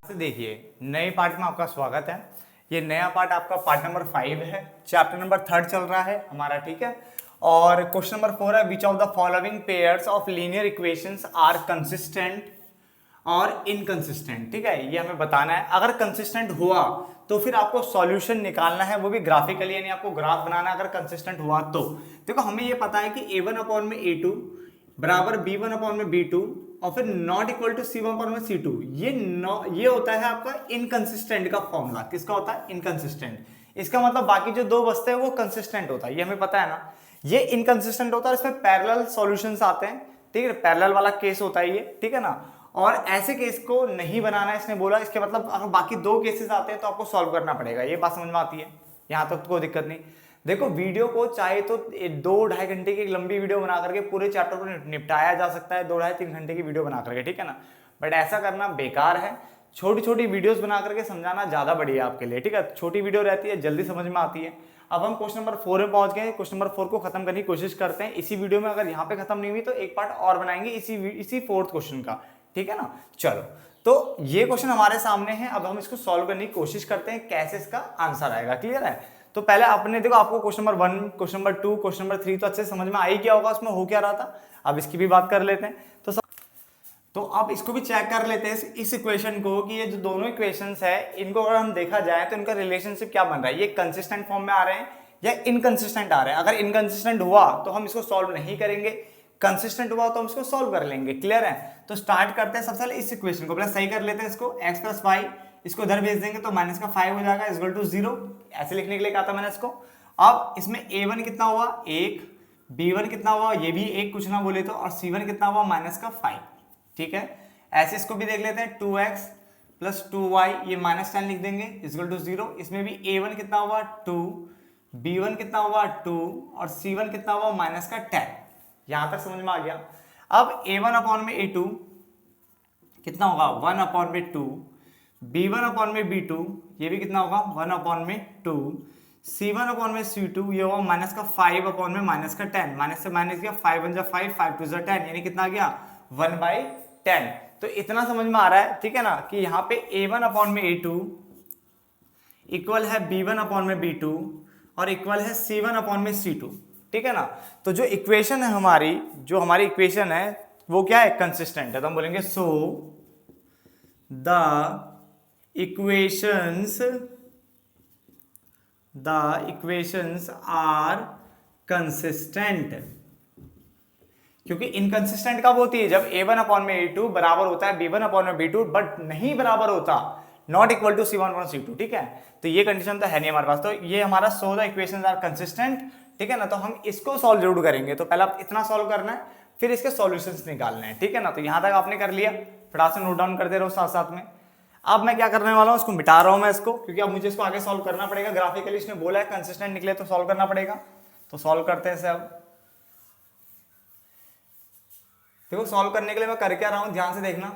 से देखिए, नए पार्ट में आपका स्वागत है। ये नया पार्ट आपका पार्ट नंबर 5 है, चैप्टर नंबर 3 चल रहा है हमारा, ठीक है। और क्वेश्चन नंबर 4 है, which of the following pairs of linear equations are consistent और इनकंसिस्टेंट, ठीक है। ये हमें बताना है। अगर कंसिस्टेंट हुआ तो फिर आपको सॉल्यूशन निकालना है, वो भी ग्राफिकली, यानी आपको ग्राफ बनाना है। अगर कंसिस्टेंट हुआ तो देखो, हमें ये पता है कि a1 अपॉन में a2 बराबर b1 अपॉन में b2 और फिर not equal to c1 upon में c2। ये होता है आपका इनकंसिस्टेंट का फॉर्मूला। किसका होता है? इनकंसिस्टेंट। इसका मतलब बाकी जो दो बचते हैं वो कंसिस्टेंट होता है, ये हमें पता है ना। ये इनकंसिस्टेंट होता है, इसमें पैरेलल सॉल्यूशंस आते हैं, ठीक है। पैरेलल वाला केस होता है ये, ठीक है ना। और ऐसे केस को नहीं बनाना है, इसने बोला। इसके मतलब अगर बाकी दो केसेस आते हैं तो आपको सॉल्व करना पड़ेगा। ये बात समझ में आती है? यहां तक तो कोई दिक्कत नहीं। देखो, वीडियो को चाहे तो 2-2.5 घंटे की एक लंबी वीडियो बना करके पूरे चैप्टर को निपटाया जा सकता है, 2-2.5-3 घंटे की वीडियो बना करके, ठीक है ना। बट ऐसा करना बेकार है। छोटी छोटी वीडियोस बना करके समझाना ज्यादा बढ़िया है आपके लिए, ठीक है। छोटी वीडियो रहती है, जल्दी समझ में आती है। अब हम क्वेश्चन नंबर 4 में पहुंच गए। क्वेश्चन नंबर 4 को खत्म करने की कोशिश करते हैं इसी वीडियो में। अगर यहाँ पे खत्म नहीं हुई तो एक पार्ट और बनाएंगे इसी 4th क्वेश्चन का, ठीक है ना। चलो, तो ये क्वेश्चन हमारे सामने है। अब हम इसको सॉल्व करने की कोशिश करते हैं, कैसे इसका आंसर आएगा। क्लियर है? तो पहले आपने देखो, आपको question number 1, question number 2, question number 3 तो अच्छे समझ में आ ही गया होगा उसमें हो क्या रहा था। अब इसकी भी बात कर लेते हैं। तो अब इसको भी चेक कर लेते हैं इस इक्वेशन को, कि ये जो दोनों इक्वेशंस है, इनको अगर हम देखा जाए तो इनका रिलेशनशिप क्या बन रहा है। ये कंसिस्टेंट फॉर्म में आ रहे हैं या इनकंसिस्टेंट आ रहे हैं। अगर इनकंसिस्टेंट हुआ तो हम इसको सॉल्व नहीं करेंगे, कंसिस्टेंट हुआ तो हम इसको सॉल्व कर लेंगे। क्लियर है? तो स्टार्ट करते हैं। सबसे पहले इस इक्वेशन को पहले सही कर लेते हैं। इसको x प्लस वाई, इसको इधर भेज देंगे तो माइनस का 5 हो जाएगा, इक्वल टू 0। ऐसे लिखने के लिए कहा था मैंने इसको। अब इसमें a1 कितना हुआ? 1, b1 कितना हुआ? ये भी 1, कुछ ना बोले तो, और c1 कितना हुआ? माइनस का 5, ठीक है। ऐसे इसको भी देख लेते हैं, 2x प्लस 2y, ये -10 लिख देंगे, इक्वल टू 0। इसमें भी a1 कितना हुआ? 2, b1 कितना हुआ? 2 और c1 कितना हुआ? माइनस का 10। यहां तक समझ में आ गया। अब a1 अपॉन में a2 कितना होगा? 1 अपॉन में 2, b1 अपॉन में b2, ये भी कितना होगा? 1 अपॉन में 2, c1 अपॉन में c2, ये होगा माइनस का 5 अपॉन में माइनस का 10। माइनस से माइनस गया, 5 1 जा 5, 5 2 जा 10, यानी कितना आ गया? 1/10। तो इतना समझ में आ रहा है, ठीक है ना, कि यहाँ पे a1 अपॉन में a2 इक्वल है b1 अपॉन में b2 और इक्वल है c1 अपॉन में c2, ठीक है ना। तो जो इक्वेशन है हमारी, जो हमारी इक्वेशन है वो क्या है? कंसिस्टेंट है। तो हम बोलेंगे so the equations are consistent. क्योंकि इनकंसिस्टेंट कब होती है? जब a1 अपॉन में a2 बराबर होता है b1 अपॉन में b2, बट नहीं बराबर होता, not equal to c1 upon c2, ठीक है। तो ये कंडीशन तो है नहीं हमारे पास। तो ये हमारा so the equations are consistent, ठीक है ना। तो हम इसको सॉल्व जरूर करेंगे। तो पहले इतना सॉल्व करना है, फिर इसके सॉल्यूशंस निकालने हैं, ठीक है ना। तो यहां तक आपने कर लिया, फटाक से नोट डाउन करते रहो साथ साथ में। अब मैं क्या करने वाला हूं, इसको मिटा रहा हूं मैं इसको, क्योंकि अब मुझे इसको आगे सॉल्व करना पड़ेगा। ग्राफिकली इसने बोला है कंसिस्टेंट निकले तो सॉल्व करना पड़ेगा। तो सॉल्व करते हैं इसे। अब देखो, सॉल्व करने के लिए मैं कर क्या रहा हूं, ध्यान से देखना।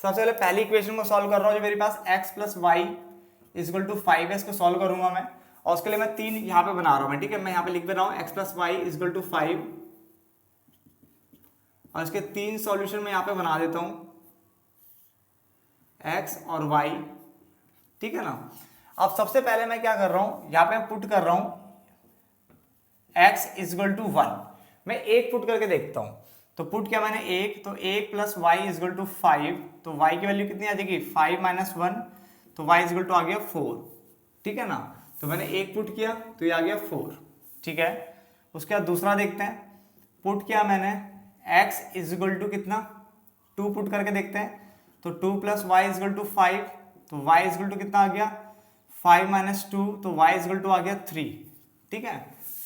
सबसे पहले पहली इक्वेशन को सॉल्व कर रहा हूं, जो मेरे पास x plus y equal to 5 है, इसको सॉल्व करूंगा मैं। और उसके लिए मैं 3 यहां पे बना रहा हूं मैं, ठीक है। मैं यहां पे लिख भी रहा हूं x plus y equal to 5, और इसके 3 सॉल्यूशन मैं यहां पे बना देता हूं, x और y, ठीक है ना। अब सबसे पहले मैं क्या कर रहा हूं, यहां पे पुट कर रहा हूं x इक्वल टू 1। मैं एक पुट करके देखता हूं। तो पुट किया मैंने 1, तो 1 प्लस वाई इक्वल टू 5, तो y की वैल्यू कितनी आ जाएगी? 5 माइनस 1, तो y इक्वल टू आ गया 4, ठीक है ना। तो मैंने एक पुट किया तो ये आ गया 4, ठीक है। उसके बाद दूसरा देखते हैं। पुट किया मैंने x इक्वल टू कितना? 2 पुट करके देखते हैं। तो 2 प्लस वाई इक्वल टू 5, तो y इक्वल टू कितना आ गया? 5 माइनस 2, तो y इक्वल टू आ गया 3, ठीक है।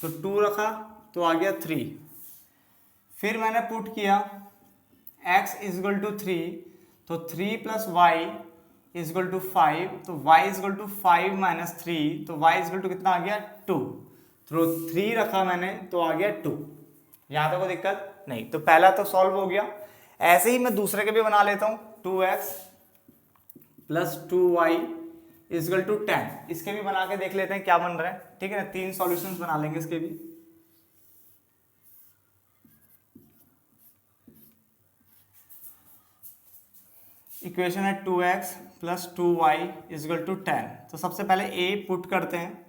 तो 2 रखा तो आ गया 3। फिर मैंने पुट किया x इक्वल टू 3, तो 3 प्लस वाई इक्वल टू 5, तो y इक्वल टू 5 माइनस 3, तो y इक्वल टू कितना आ गया? 2। तो 3 रखा मैंने तो आ गया 2। यहां तक कोई दिक्कत नहीं। तो पहला तो सॉल्व हो गया। ऐसे ही मैं दूसरे के भी बना लेता हूं, 2x plus 2y equal to 10। इसके भी बना के देख लेते हैं क्या बन रहा है, ठीक है ना। 3 सॉल्यूशंस बना लेंगे इसके भी। इक्वेशन है 2x plus 2y equal to 10। तो सबसे पहले a पुट करते हैं,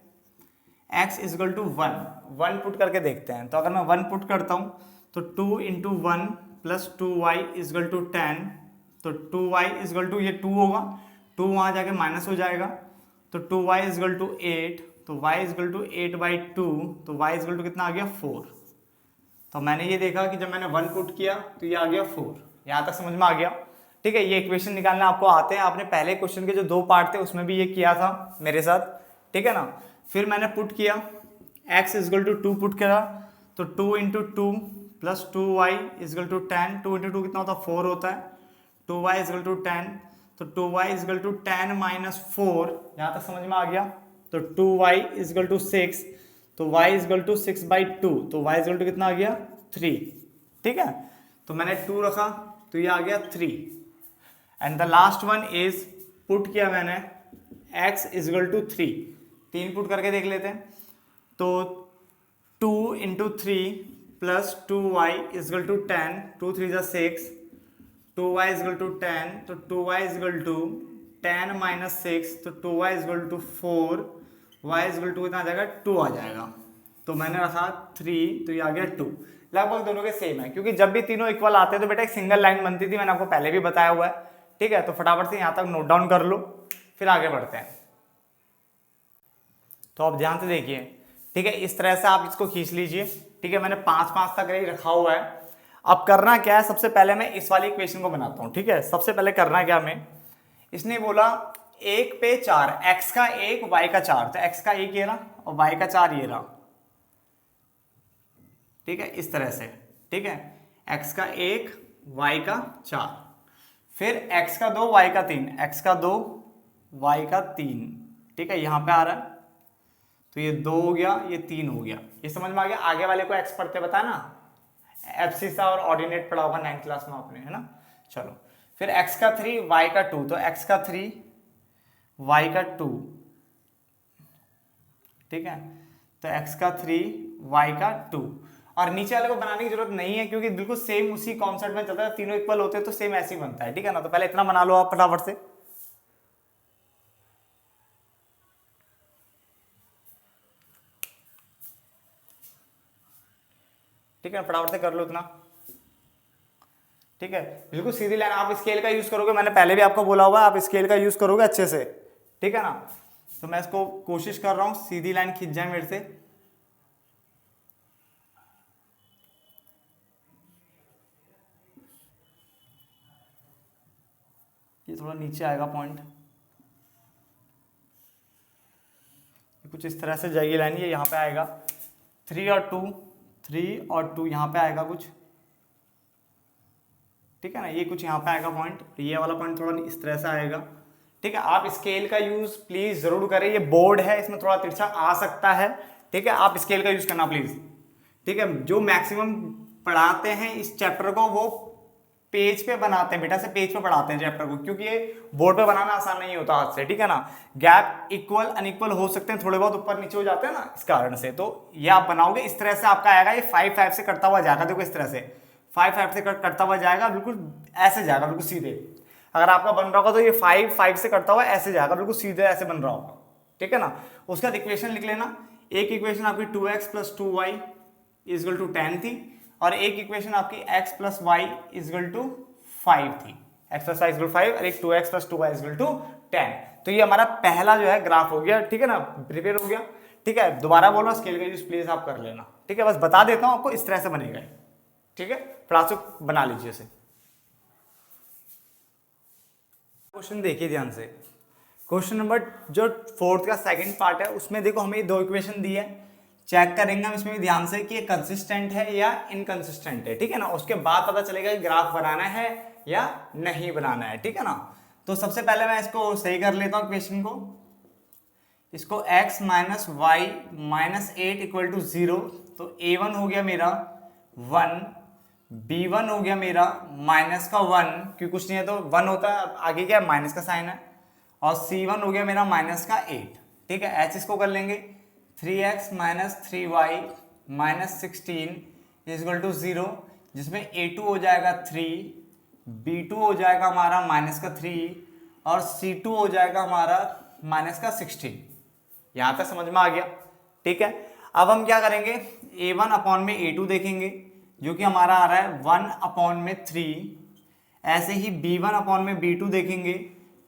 x इजगल टू 1 पुट करके देखते हैं। तो अगर मैं 1 पुट करता हूँ तो 2 into 1 plus 2y equal to 10। तो 2y इजगल टू ये 2 होगा, 2 वहाँ जाके माइनस हो जाएगा, तो 2y इजगल टू 8। तो y इजगल टू 8/2, तो y इजगल टू कितना आ गया 4। तो मैंने ये देखा कि जब मैंने 1 पुट किया तो ये आ गया 4। यहाँ तक समझ में आ गया? ठीक है, ये इक्वेशन निकालना आपको आते हैं, आपने पहले क्वेश्चन के जो 2 पार्ट थे उसमें भी ये किया था मेरे साथ, ठीक है ना। फिर मैंने पुट किया, x इजगल टू 2 पुट करा, तो 2 into 2 plus 2y equal to 10। 2 into 2 कितना होता है 4 होता है, 2y इजगल टू 10। तो 2y इजगल टू 10 माइनस 4, यहाँ तक समझ में आ गया। तो 2y इजगल टू 6, तो y इजगल टू 6/2, तो y इजगल टू कितना आ गया 3। ठीक है, तो मैंने 2 रखा तो ये आ गया 3। And the last one is put किया मैंने x इजगल टू 3 पुट करके देख लेते हैं। तो 2 into 3 plus 2y equal to 10, 2 3 जा 6, 2y इजगल टू 10, तो 2y इजगल टू 10 माइनस 6, तो 2y equal to 4, y equal to कितना आ जाएगा 2 आ जाएगा। तो मैंने रखा 3, तो ये आ गया 2। लगभग दोनों के सेम है, क्योंकि जब भी तीनों इक्वल आते हैं तो बेटा एक सिंगल लाइन बनती थी, मैंने आपको पहले भी बताया हुआ है। ठीक है, तो फटाफट से यहाँ तक नोट डाउन कर लो, फिर आगे बढ़ते हैं। तो आप ध्यान से देखिए, ठीक है, इस तरह से आप इसको खींच लीजिए। ठीक है, मैंने 5 तक ही रखा हुआ है। अब करना क्या है, सबसे पहले मैं इस वाली इक्वेशन को बनाता हूँ। ठीक है, सबसे पहले करना क्या, मैं इसने बोला 1 पे 4, x का 1 y का 4, तो x का 1 ये रहा और y का 4 ये रहा। ठीक है, इस तरह से। ठीक है, x का 1 y का 4, फिर x का 2 y का 3, x का 2 y का 3। ठीक है, यहां पे आ रहा है, तो ये 2 हो गया, ये 3 हो गया। ये समझ में आ गया? आगे वाले को x पढ़ते बता ना, एब्सिसा और ऑर्डिनेट पढ़ा होगा 9th क्लास में आपने, है ना। चलो, फिर x का 3 y का 2, तो x का 3 y का 2। ठीक है, तो x का 3 y का 2। और नीचे वाले को बनाने की जरूरत नहीं है, क्योंकि बिल्कुल सेम उसी कॉन्सेप्ट में चलता है, तीनों इक्वल होते हैं तो सेम ऐसे ही बनता है। ठीक है ना, तो पहले इतना बना लो आप फटाफट से। ठीक है, फटाफट से कर लो इतना। ठीक है, बिल्कुल सीधी लाइन। आप स्केल का यूज करोगे, मैंने पहले भी आपको बोला हुआ है, आप स्केल का यूज करोगे अच्छे से। ठीक है ना, तो मैं इसको कोशिश कर रहा हूं सीधी लाइन खींच जाए मेरे से। ये थोड़ा नीचे आएगा पॉइंट, कुछ इस तरह से जाएगी लाइन, ये यहाँ पे आएगा 3 और 2, 3 और 2 यहाँ पे आएगा कुछ। ठीक है ना, ये कुछ यहाँ पे आएगा पॉइंट, ये वाला पॉइंट थोड़ा इस तरह से आएगा। ठीक है, आप स्केल का यूज प्लीज जरूर करें, ये बोर्ड है, इसमें थोड़ा तिरछा आ सकता है। ठीक है, आप स्केल का यूज करना प्लीज। ठीक है, जो मैक्सिमम पढ़ाते हैं इस चैप्टर को वो पेज पे बनाते हैं बेटा, से पेज पे पढ़ाते हैं चैप्टर को, क्योंकि ये बोर्ड पे बनाना आसान नहीं होता हाथ से। ठीक है ना, गैप इक्वल अनइक्वल हो सकते हैं, थोड़े बहुत ऊपर नीचे हो जाते हैं ना, इस कारण से। तो ये आप बनाओगे इस तरह से, आपका आएगा ये 5 से करता हुआ जाएगा। देखो इस तरह से 5 से करता हुआ जाएगा, बिल्कुल ऐसे जाएगा, बिल्कुल सीधे। अगर आपका बन रहा होगा तो ये 5 से करता हुआ ऐसे जाएगा, बिल्कुल सीधे ऐसे बन रहा होगा। ठीक है ना, उसका इक्वेशन लिख लेना। एक इक्वेशन आपकी 2x plus 2y equal to 10 थी, और एक इक्वेशन आपकी x plus y equal to 5 थी। x प्लस वाई इजगल 5 और एक 2x plus 2y equal to 10। तो ये हमारा पहला जो है ग्राफ हो गया। ठीक है ना, प्रिपेयर हो गया। ठीक है, दोबारा बोलो, स्केल का यूज प्लीज आप कर लेना। ठीक है, बस बता देता हूं आपको, इस तरह से बनेगा। ठीक है, फटाफट बना लीजिए इसे। क्वेश्चन देखिए ध्यान से। क्वेश्चन नंबर जो 4th का सेकंड पार्ट है, उसमें देखो हमें 2 इक्वेशन दी है। चेक करेंगे हम इसमें भी ध्यान से कि ये कंसिस्टेंट है या इनकंसिस्टेंट है। ठीक है ना, उसके बाद पता चलेगा कि ग्राफ बनाना है या नहीं बनाना है। ठीक है ना, तो सबसे पहले मैं इसको सही कर लेता हूँ इक्वेशन को। इसको x minus y minus 8 equal to 0, तो a1 हो गया मेरा 1, b1 हो गया मेरा माइनस का 1, क्योंकि कुछ नहीं है तो 1 होता है, आगे क्या माइनस का साइन है, और c1 हो गया मेरा माइनस का 8। ठीक है, h इसको कर लेंगे 3x minus 3y minus 16 is equal to 0, जिसमें a2 हो जाएगा 3, B2 हो जाएगा हमारा -3 और C2 हो जाएगा हमारा -16। यहां तक समझ में आ गया, ठीक है। अब हम क्या करेंगे, A1 अपॉन में A2 देखेंगे जो कि हमारा आ रहा है 1 अपॉन में 3। ऐसे ही B1 अपॉन में B2 देखेंगे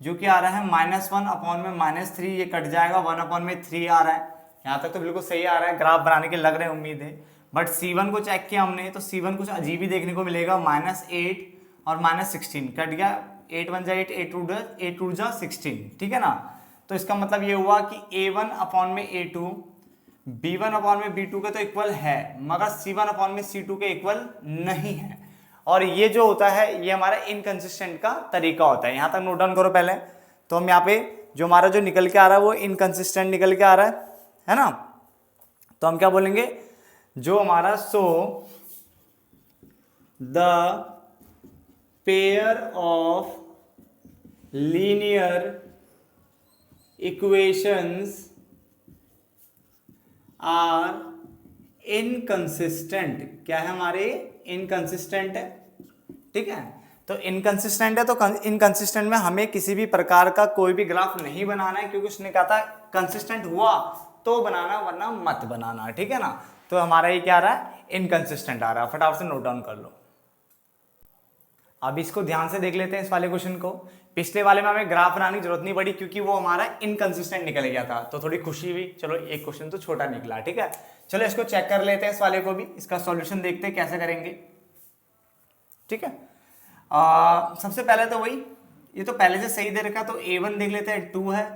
जो कि आ रहा है -1 अपॉन में -3, ये कट जाएगा, 1 अपॉन में 3 आ रहा है। यहाँ तक तो बिल्कुल सही आ रहा है, ग्राफ बनाने के लग रहे हैं, उम्मीद है। बट C1 को चेक किया हमने तो C1 कुछ अजीब ही देखने को मिलेगा, -8 और -16 कट गया, 8 1 जा 8, 8 2 जा 16, ठीक है ना। तो इसका मतलब ये हुआ कि A1 अपॉन में A2 B1 अपॉन में B2 के तो इक्वल है, मगर C1 अपॉन में C2 के इक्वल नहीं है। और ये जो होता है ये हमारा इनकंसिस्टेंट का तरीका होता है। यहां तक नोट डाउन करो पहले। तो हम यहाँ पे जो हमारा जो निकल के आ रहा है वो इनकंसिस्टेंट निकल के आ रहा है ना। तो हम क्या बोलेंगे, जो हमारा so the pair of linear equations are inconsistent. क्या है हमारे, इनकंसिस्टेंट है, ठीक है। तो इनकंसिस्टेंट है, तो इनकंसिस्टेंट में हमें किसी भी प्रकार का कोई भी ग्राफ नहीं बनाना है, क्योंकि उसने कहा था कंसिस्टेंट हुआ तो बनाना वरना मत बनाना, ठीक है ना। तो हमारा ये क्या आ रहा है, इनकंसिस्टेंट आ रहा है। फटाफट से नोट डाउन कर लो। अब इसको ध्यान से देख लेते हैं, इस वाले क्वेश्चन को। पिछले वाले में हमें ग्राफ बनाने की जरूरत नहीं पड़ी क्योंकि वो हमारा इनकंसिस्टेंट निकल गया था, तो थोड़ी खुशी हुई, चलो एक क्वेश्चन तो छोटा निकला, ठीक है। चलो इसको चेक कर लेते हैं, इस वाले को भी, इसका सॉल्यूशन देखते हैं कैसे करेंगे, ठीक है। सबसे पहले तो वही, ये तो पहले से सही दे रखा, तो A1 देख लेते हैं 2 है,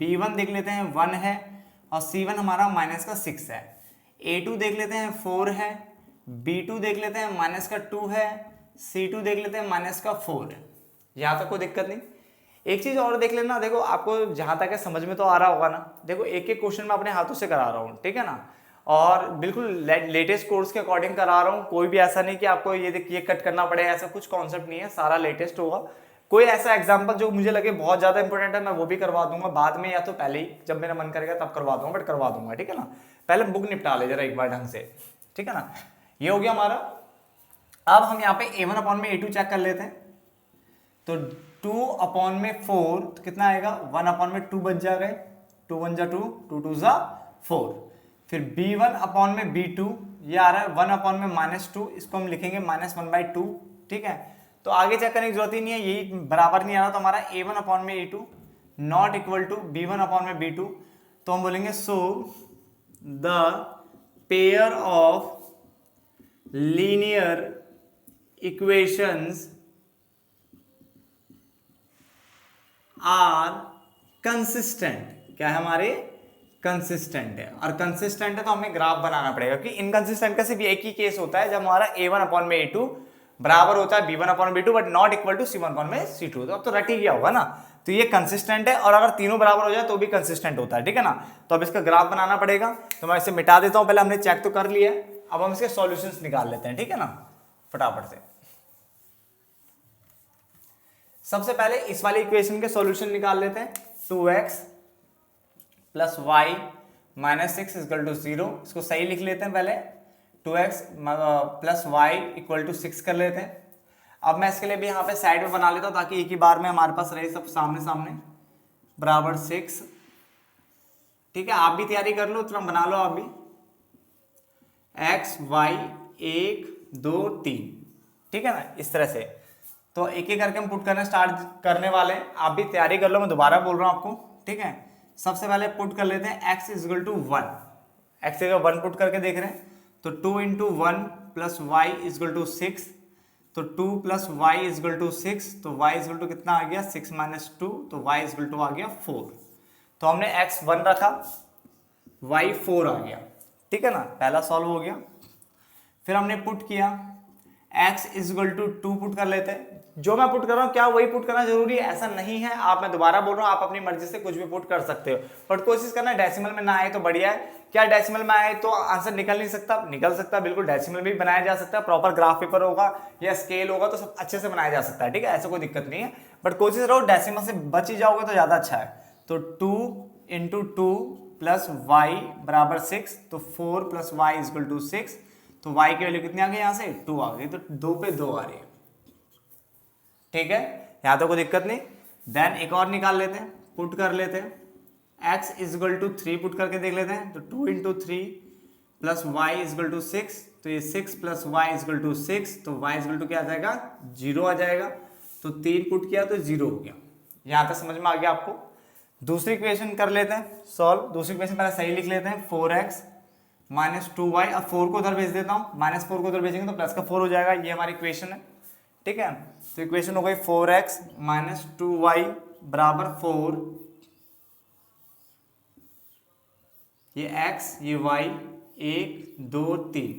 B1 देख लेते हैं 1 है और C1 हमारा -6 है। A2 देख लेते हैं 4 है, B2 देख लेते हैं -2 है, C2 देख लेते हैं -4 है। यहाँ तक कोई दिक्कत नहीं। एक चीज और देख लेना, देखो आपको जहां तक है समझ में तो आ रहा होगा ना। देखो एक एक क्वेश्चन मैं अपने हाथों से करा रहा हूँ, ठीक है ना, और बिल्कुल लेटेस्ट कोर्स के अकॉर्डिंग करा रहा हूँ। कोई भी ऐसा नहीं कि आपको ये कट करना पड़े, ऐसा कुछ कॉन्सेप्ट नहीं है, सारा लेटेस्ट होगा। कोई ऐसा एग्जाम्पल जो मुझे लगे बहुत ज्यादा इंपॉर्टेंट है मैं वो भी करवा दूंगा बाद में, या तो पहले ही जब मेरा मन करेगा तब करवा दूंगा, बट करवा दूंगा, ठीक है ना। पहले बुक निपटा ले जरा एक बार ढंग से, ठीक है ना। ये हो गया हमारा। अब हम यहाँ पे A1 अपॉन में A2 चेक कर लेते हैं। तो 2 अपॉन में 4 तो कितना आएगा, 1 अपॉन में 2 बच जाएगा, 2 1 जा 2, 2 2 जा 4। फिर B1 अपॉन में B2 ये आ रहा है 1 अपॉन में -2, इसको हम लिखेंगे -1/2, ठीक है। तो आगे चेक करने की जरूरत ही नहीं है, यही बराबर नहीं आ रहा, तो हमारा A1 अपॉन में A2 not equal to B1 upon में B2। तो हम बोलेंगे so the pair of linear equations are consistent. क्या है हमारे, कंसिस्टेंट है। और कंसिस्टेंट है तो हमें ग्राफ बनाना पड़ेगा, क्योंकि इनकंसिस्टेंट का सिर्फ एक ही केस होता है जब हमारा A1 अपॉन में A2 बराबर होता है B1 upon B2 but not equal to C1 upon में C2। तो अब तो रट ही गया होगा ना। तो ये कंसिस्टेंट है, और अगर तीनों बराबर हो जाए तो भी कंसिस्टेंट होता है, ठीक है ना। तो अब इसका ग्राफ बनाना पड़ेगा, तो मैं इसे मिटा देता हूं। पहले हमने चेक तो कर लिया है, अब हम इसके सॉल्यूशंस निकाल लेते हैं, ठीक है ना, फटाफट से। सबसे पहले इस वाले इक्वेशन के सॉल्यूशन निकाल लेते हैं। 2x plus Y -6 equal to 0, इसको सही लिख लेते हैं पहले। 2x plus y equal to 6 कर लेते हैं। अब मैं इसके लिए भी यहाँ पे साइड में बना लेता हूँ ताकि एक ही बार में हमारे पास रहे सब सामने सामने, बराबर 6, ठीक है। आप भी तैयारी कर लो, तुरंत बना लो आप भी। x y 1 2 3, ठीक है ना, इस तरह से। तो एक एक करके हम पुट करना स्टार्ट करने वाले हैं, आप भी तैयारी कर लो, मैं दोबारा बोल रहा हूं आपको, ठीक है। सबसे पहले पुट कर लेते हैं x equal to 1, x equal 1 put करके देख रहे हैं। तो 2 into 1 plus y equal to 6, तो 2 प्लस वाई इक्वल टू 6, तो y इक्वल टू कितना आ गया 6 - 2, तो y इक्वल टू आ गया 4। तो हमने x 1 रखा, y 4 आ गया, ठीक है ना, पहला सॉल्व हो गया। फिर हमने पुट किया x इक्वल टू 2 पुट कर लेते हैं। जो मैं पुट कर रहा हूँ क्या वही पुट करना जरूरी है, ऐसा नहीं है। आप, मैं दोबारा बोल रहा हूँ, आप अपनी मर्जी से कुछ भी पुट कर सकते हो, बट कोशिश करना डेसिमल में ना आए तो बढ़िया है। क्या डेसिमल में आए तो आंसर निकल नहीं सकता, निकल सकता बिल्कुल, डेसिमल भी बनाया जा सकता है, प्रॉपर ग्राफ पेपर होगा या स्केल होगा तो सब अच्छे से बनाया जा सकता है, ठीक है, ऐसा कोई दिक्कत नहीं है। बट कोशिश रहो डेसिमल से बच ही जाओगे तो ज्यादा अच्छा है। तो 2 इंटू 2 प्लस वाई बराबर 6, तो 4 प्लस वाई इक्वल टू 6, तो y की वैल्यू कितनी आ गई, यहाँ से 2 आ गई, तो 2 पे 2 आ रही है। ठीक है, यहाँ तो कोई दिक्कत नहीं। देन एक और निकाल लेते हैं, पुट कर लेते हैं, x इजगल टू 3 पुट करके देख लेते हैं। तो 2 into 3 plus y equal to 6, तो ये 6 प्लस वाई इजगल टू 6, तो y इजगल टू क्या आ जाएगा, 0 आ जाएगा। तो 3 पुट किया तो 0 हो गया। यहाँ तक समझ में आ गया आपको। दूसरी इक्वेशन कर लेते हैं सॉल्व। दूसरी इक्वेशन पहले सही लिख लेते हैं, 4x माइनस 2y। अब 4 को उधर भेज देता हूँ, माइनस 4 को उधर भेजेंगे तो प्लस का 4 हो जाएगा। ये हमारी इक्वेशन है, ठीक है। तो इक्वेशन हो गई 4x माइनस 2y बराबर 4, ये x ये y, 1 2 3,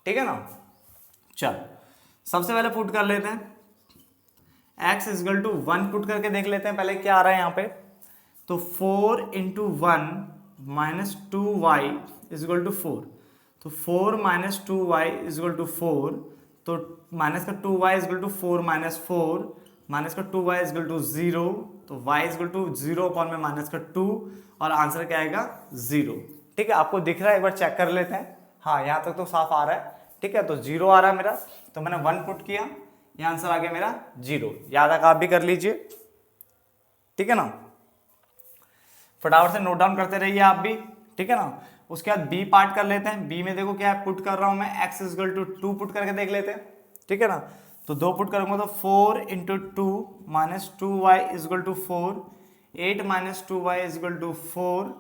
ठीक है ना। चल सबसे पहले पुट कर लेते हैं, x इजगल टू 1 पुट करके देख लेते हैं पहले क्या आ रहा है यहाँ पे। तो 4 into 1 minus 2y equal to 4, तो 4 माइनस 2y इजगल टू 4, तो माइनस का 2y equal to 4 minus 4, minus का 2y इजगल टू 0, तो y इजगल टू 0 अपॉन में माइनस का 2, और आंसर क्या आएगा 0। ठीक है, आपको दिख रहा है, एक बार चेक कर लेते हैं। हाँ यहाँ तक तो साफ आ रहा है, ठीक है। तो 0 आ रहा है मेरा, तो मैंने 1 पुट किया, ये आंसर आ गया मेरा 0। याद आकर आप भी कर लीजिए, ठीक है ना। फटाफट से नोट डाउन करते रहिए आप भी, ठीक है ना। उसके बाद बी पार्ट कर लेते हैं। बी में देखो क्या है, पुट कर रहा हूं मैं, x इजगल टू 2 पुट करके देख लेते हैं, ठीक है ना। तो 2 पुट करूंगा तो 4 into 2 minus 2y equal to 4, 8 minus 2y equal to 4,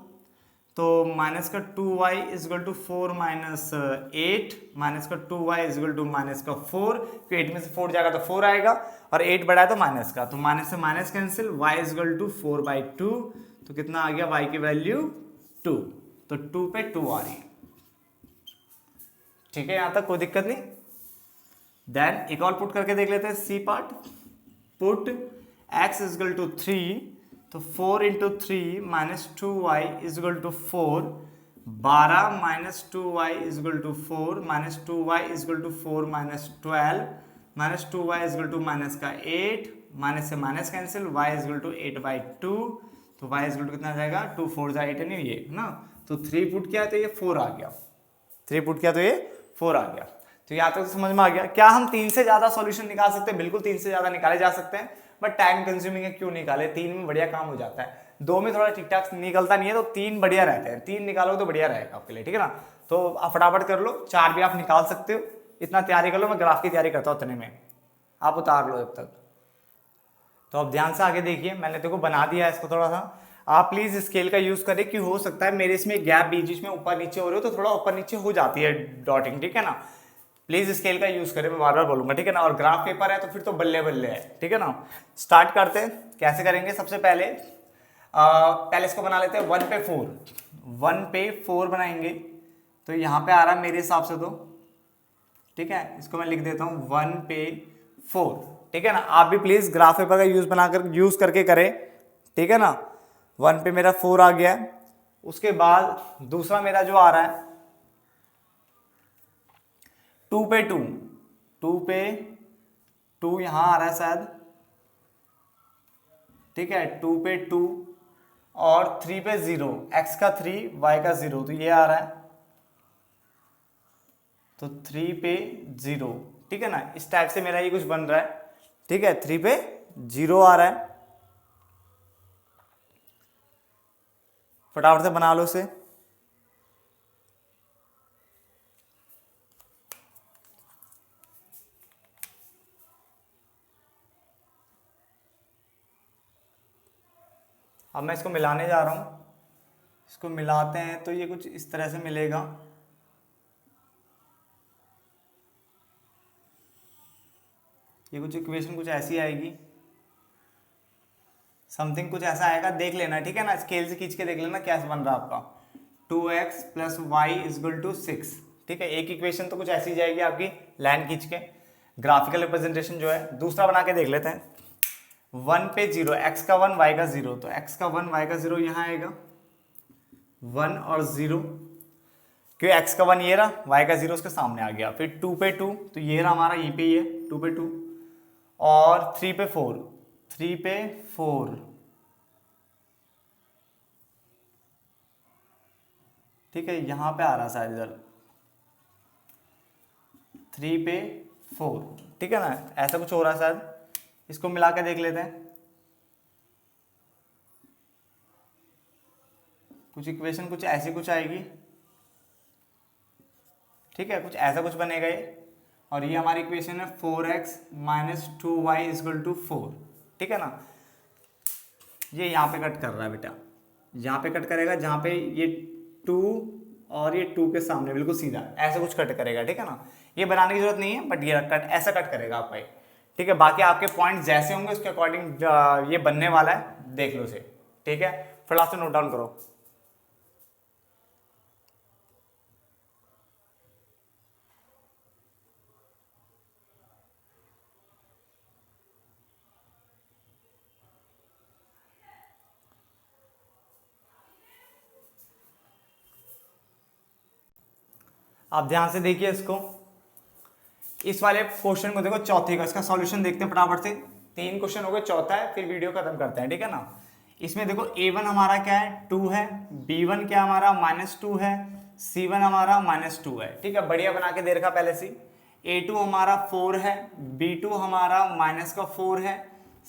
तो माइनस का 2y equal to 4 minus 8, minus का 2y इजगल टू माइनस का 4, क्योंकि 8 में से 4 जाएगा तो 4 आएगा, और 8 बढ़ा है तो माइनस का, तो माइनस से minus cancel, y equal to 4/2, तो कितना आ गया y की वैल्यू 2, तो 2 पे 2 आ रही है, ठीक है। यहां तक कोई दिक्कत नहीं। देन एक और पुट करके देख लेते हैं, C part. Put x equal to 3, तो 4 into 3 minus 2y equal to 4, 12 minus 2y equal to 4, minus 2y equal to 4 minus 12, minus 2y equal to minus का 8, माइनस से minus cancel, y equal to 8/2, तो y equal to कितना आ जाएगा, 2 4 जा 8 नहीं, ये ना। तो 3 पुट किया तो ये 4 आ गया, 3 पुट किया तो ये 4 आ गया। तो यहाँ तक तो समझ में आ गया। क्या हम 3 से ज्यादा सॉल्यूशन निकाल सकते हैं? बिल्कुल 3 से ज्यादा निकाले जा सकते हैं, बट टाइम कंज्यूमिंग है, क्यों निकाले। 3 में बढ़िया काम हो जाता है, 2 में थोड़ा ठीक ठाक निकलता नहीं है, तो 3 बढ़िया रहते हैं। 3 निकालो तो बढ़िया रहेगा आपके लिए, ठीक है ना। तो आप फटाफट कर लो, 4 भी आप निकाल सकते हो। इतना तैयारी कर लो, मैं ग्राफ की तैयारी करता हूँ, उतने में आप उतार लो जब तक। तो अब ध्यान से आगे देखिए, मैंने देखो बना दिया है इसको थोड़ा सा। आप प्लीज स्केल का यूज करें, कि हो सकता है मेरे इसमें गैप बीच बीच में ऊपर नीचे हो रहे हो, तो थोड़ा ऊपर नीचे हो जाती है डॉटिंग, ठीक है ना। प्लीज स्केल का यूज करें, मैं बार बार बोलूंगा, ठीक है ना। और ग्राफ पेपर है तो फिर तो बल्ले बल्ले है, ठीक है ना। स्टार्ट करते हैं, कैसे करेंगे। सबसे पहले पहले इसको बना लेते हैं 1 पे 4, 1 पे 4 बनाएंगे। तो यहाँ पे आ रहा है मेरे हिसाब से, तो ठीक है, इसको मैं लिख देता हूँ 1 पे 4, ठीक है ना। आप भी प्लीज ग्राफ पेपर का यूज करके करें, ठीक है ना। 1 पे मेरा 4 आ गया। उसके बाद दूसरा मेरा जो आ रहा है 2 पे 2, 2 पे 2 यहां आ रहा है शायद, ठीक है। 2 पे 2 और 3 पे 0, x का 3 y का 0, तो ये आ रहा है, तो 3 पे 0, ठीक है ना। इस टाइप से मेरा ये कुछ बन रहा है, ठीक है। 3 पे 0 आ रहा है, फटाफट से बना लो इसे। अब मैं इसको मिलाने जा रहा हूं, इसको मिलाते हैं तो ये कुछ इस तरह से मिलेगा। ये कुछ इक्वेशन कुछ ऐसी आएगी, समथिंग कुछ ऐसा आएगा, देख लेना, ठीक है ना। स्केल से खींच के देख लेना कैसे बन रहा है आपका। 2x plus y equal to 6, ठीक है। एक इक्वेशन तो कुछ ऐसी जाएगी आपकी, लाइन खींच के, ग्राफिकल रिप्रेजेंटेशन जो है। दूसरा बना के देख लेते हैं, 1 पे 0, x का 1 y का 0, तो x का 1 y का 0 यहाँ आएगा, 1 और 0, क्यों x का 1 ये रहा, y का 0 उसके सामने आ गया। फिर 2 पे 2, तो ये रहा हमारा, ये पे ये 2 पे 2, और 3 पे 4, 3 पे 4, ठीक है, यहां पे आ रहा शायद इधर 3 पे 4, ठीक है ना, ऐसा कुछ हो रहा है शायद, इसको मिला के देख लेते हैं। कुछ इक्वेशन कुछ ऐसी कुछ आएगी, ठीक है, कुछ ऐसा कुछ बनेगा ये। और ये हमारी इक्वेशन है 4x minus 2y equal to 4, ठीक है ना। ये यहाँ पे कट कर रहा है बेटा, यहाँ पे कट करेगा जहाँ पे ये 2 और ये 2 के सामने बिल्कुल सीधा ऐसा कुछ कट करेगा, ठीक है ना। ये बनाने की जरूरत नहीं है, बट ये कट ऐसा कट करेगा आपका ये, ठीक है। बाकी आपके पॉइंट जैसे होंगे उसके अकॉर्डिंग ये बनने वाला है, देख लो उसे, ठीक है। फटाफट से नोट डाउन करो। आप ध्यान से देखिए इसको, इस वाले क्वेश्चन को देखो, चौथे का इसका सॉल्यूशन देखते हैं फटाफट से। 3 क्वेश्चन हो गए, चौथा है, फिर वीडियो खत्म करते हैं, ठीक है ना। इसमें देखो a1 हमारा क्या है 2 है, b1 क्या हमारा -2 है, c1 हमारा -2 है, ठीक है। बढ़िया बना के दे रखा पहले से। a2 हमारा 4 है, b2 हमारा -4 है,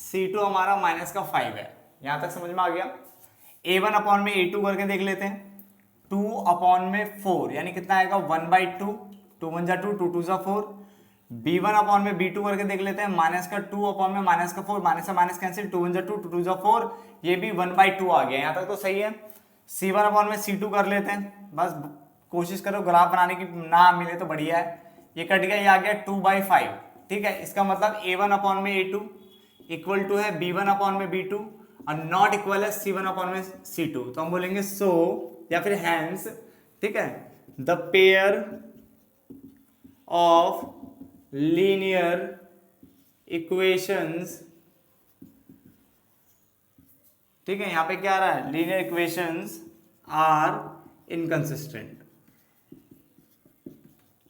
c2 हमारा -5 है। यहां तक समझ में आ गया। a1 अपॉन में a2 करके देख लेते हैं। 2 अपॉन में 4 यानी कितना आएगा 1/2, 2 1 जा 2, 2 2 जा 4। b1 अपॉन में b2 करके देख लेते हैं, माइनस का 2 अपॉन में -4, माइनस से माइनस कैंसिल, 2 1 जा 2, 2 2 जा 4, ये भी 1/2 आ गया। यहाँ तक तो सही है। c1 अपॉन में c2 कर लेते हैं, बस कोशिश करो ग्राफ बनाने की ना मिले तो बढ़िया है। ये कट गया, ये आ गया 2/5, ठीक है। इसका मतलब a1 अपॉन में a2 इक्वल टू है b1 अपॉन में b2 और नॉट इक्वल है c1 अपॉन में c2। तो हम बोलेंगे सो या फिर हैंस, ठीक है, the pair of linear equations, ठीक है। यहां पे क्या आ रहा है, लीनियर इक्वेशंस आर इनकंसिस्टेंट,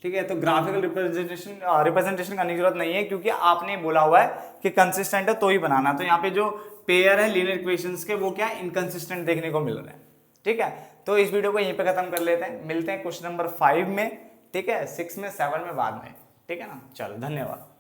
ठीक है। तो ग्राफिकल रिप्रेजेंटेशन करने की जरूरत नहीं है, क्योंकि आपने बोला हुआ है कि कंसिस्टेंट है तो ही बनाना। तो यहाँ पे जो पेयर है लीनियर इक्वेशंस के वो क्या इनकंसिस्टेंट देखने को मिल रहे हैं, ठीक है। तो इस वीडियो को यहीं पे खत्म कर लेते हैं, मिलते हैं क्वेश्चन नंबर 5 में, ठीक है, 6 में 7 में बाद में, ठीक है ना। चलो धन्यवाद।